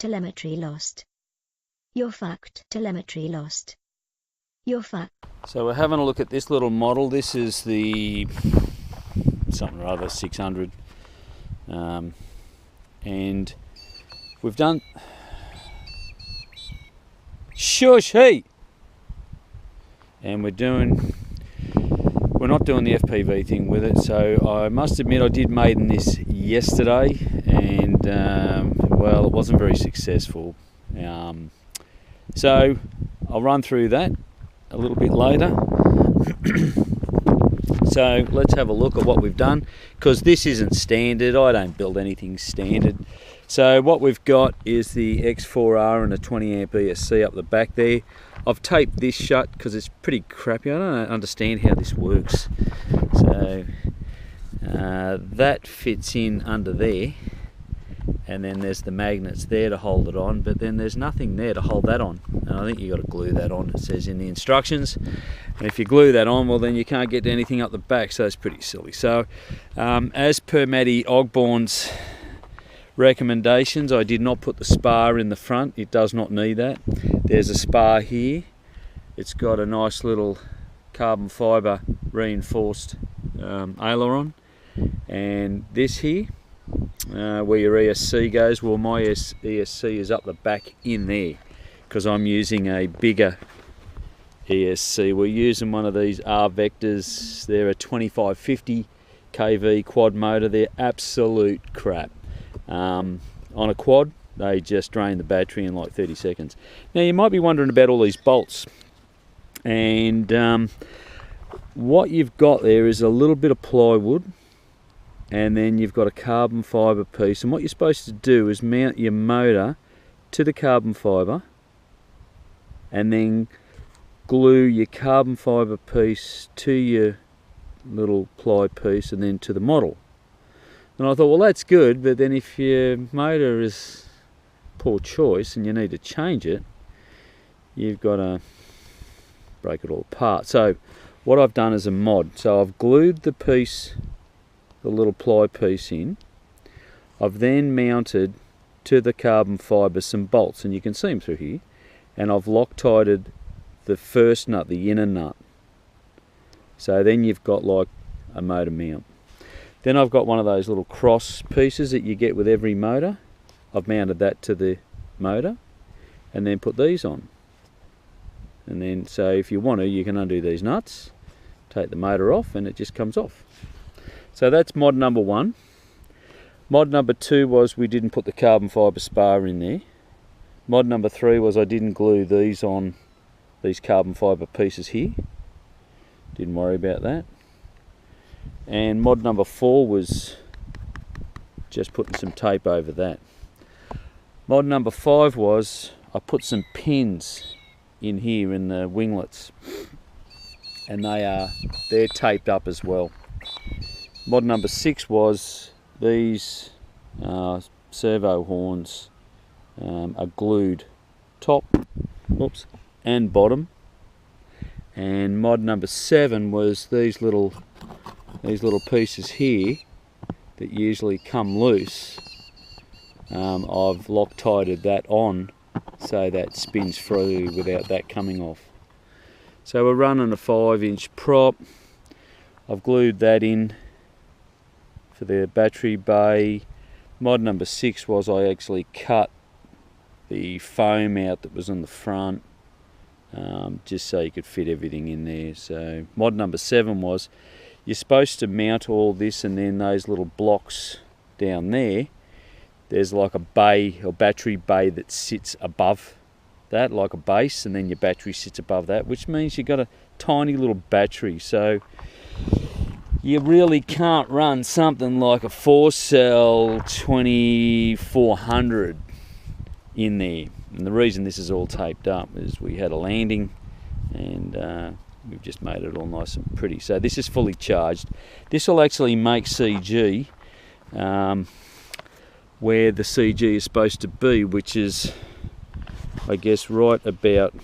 Telemetry lost. You're fucked. Telemetry lost. You're fucked. So we're having a look at this little model. This is the something or other 600, and we've done. Shush, hey! And we're not doing the FPV thing with it. So I must admit I did maiden this yesterday, and well, it wasn't very successful. So I'll run through that a little bit later. So let's have a look at what we've done, because this isn't standard. I don't build anything standard. So what we've got is the X4R and a 20 amp ESC up the back there. I've taped this shut because it's pretty crappy. I don't understand how this works. So that fits in under there, and then there's the magnets there to hold it on, but then there's nothing there to hold that on, and I think you've got to glue that on, it says in the instructions. And if you glue that on, well, then you can't get anything up the back, so it's pretty silly. So as per Matty Ogborn's recommendations, I did not put the spar in the front. It does not need that. There's a spar here. It's got a nice little carbon fibre reinforced aileron, and this here where your ESC goes, well, my ESC is up the back in there because I'm using a bigger ESC. We're using one of these R Vectors. They're a 2550 kV quad motor. They're absolute crap. On a quad, they just drain the battery in like 30 seconds. Now you might be wondering about all these bolts, and what you've got there is a little bit of plywood, and then you've got a carbon fibre piece, and what you're supposed to do is mount your motor to the carbon fibre and then glue your carbon fibre piece to your little ply piece and then to the model. And I thought, well, that's good, but then if your motor is poor choice and you need to change it, you've got to break it all apart. So what I've done is a mod. So I've glued the piece, the little ply piece in. I've then mounted to the carbon fibre some bolts, and you can see them through here, and I've Loctited the first nut, the inner nut. So then you've got like a motor mount. Then I've got one of those little cross pieces that you get with every motor. I've mounted that to the motor and then put these on. And then, so if you want to, you can undo these nuts, take the motor off, and it just comes off. So that's mod number one. Mod number two was we didn't put the carbon fibre spar in there. Mod number three was I didn't glue these on, these carbon fibre pieces here. Didn't worry about that. And mod number four was just putting some tape over that. Mod number five was I put some pins in here in the winglets, and they're taped up as well. Mod number six was these servo horns are glued top, oops, and bottom. And mod number seven was these little pieces here that usually come loose. I've Loctited that on so that spins through without that coming off. So we're running a 5-inch prop. I've glued that in for the battery bay. Mod number six was I actually cut the foam out that was on the front, just so you could fit everything in there. So mod number seven was you're supposed to mount all this, and then those little blocks down there, there's like a bay or battery bay that sits above that, like a base, and then your battery sits above that, which means you've got a tiny little battery. So you really can't run something like a 4-cell 2400 in there. And the reason this is all taped up is we had a landing, and we've just made it all nice and pretty. So this is fully charged. This will actually make CG where the CG is supposed to be, which is, I guess, right about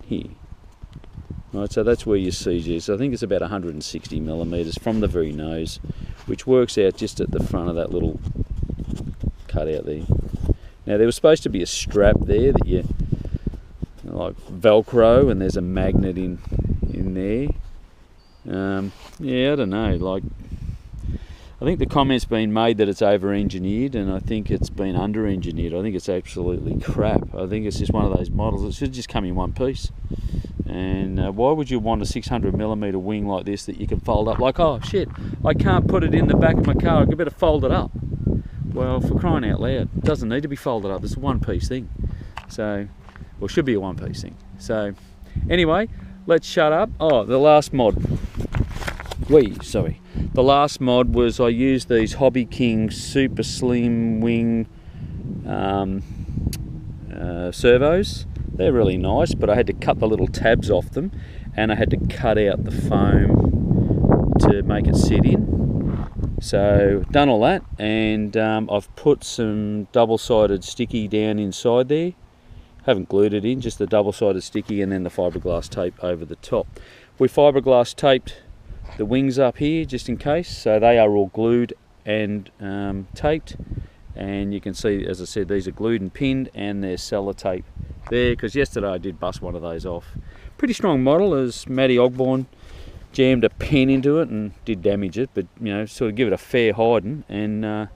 here. Right, so that's where your CG is. So I think it's about 160 millimeters from the very nose, which works out just at the front of that little cutout there. Now there was supposed to be a strap there that you like Velcro, and there's a magnet in there. Yeah, I don't know, like I think the comment's been made that it's over-engineered, and I think it's been under-engineered. I think it's absolutely crap. I think it's just one of those models. It should just come in one piece. And why would you want a 600mm wing like this that you can fold up? Like, oh shit, I can't put it in the back of my car, I better fold it up. Well, for crying out loud, it doesn't need to be folded up. It's a one-piece thing. So, well, should be a one-piece thing. So, anyway, let's shut up. Oh, the last mod. The last mod was I used these Hobbyking super slim wing servos. They're really nice, but I had to cut the little tabs off them, and I had to cut out the foam to make it sit in. So done all that, and I've put some double-sided sticky down inside there. Haven't glued it in, just the double-sided sticky and then the fiberglass tape over the top. We fiberglass taped the wings up here just in case, so they are all glued and taped, and you can see, as I said, these are glued and pinned, and there's sellotape there, because yesterday I did bust one of those off. Pretty strong model, as Matty Ogborn jammed a pen into it and did damage it, but you know, sort of give it a fair hiding. And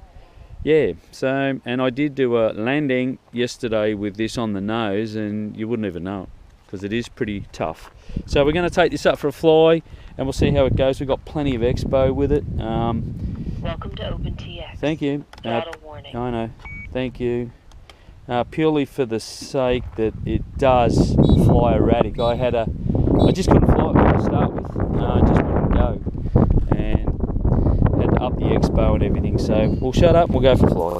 yeah, so, and I did do a landing yesterday with this on the nose, and you wouldn't even know it, because it is pretty tough. So we're going to take this up for a fly, and we'll see how it goes. We've got plenty of expo with it. Welcome to OpenTX. Thank you. Throttle warning. I know. Thank you. Purely for the sake that it does fly erratic. I just couldn't fly it to start with. It just wouldn't go, and had to up the expo and everything. So we'll shut up and we'll go for a fly.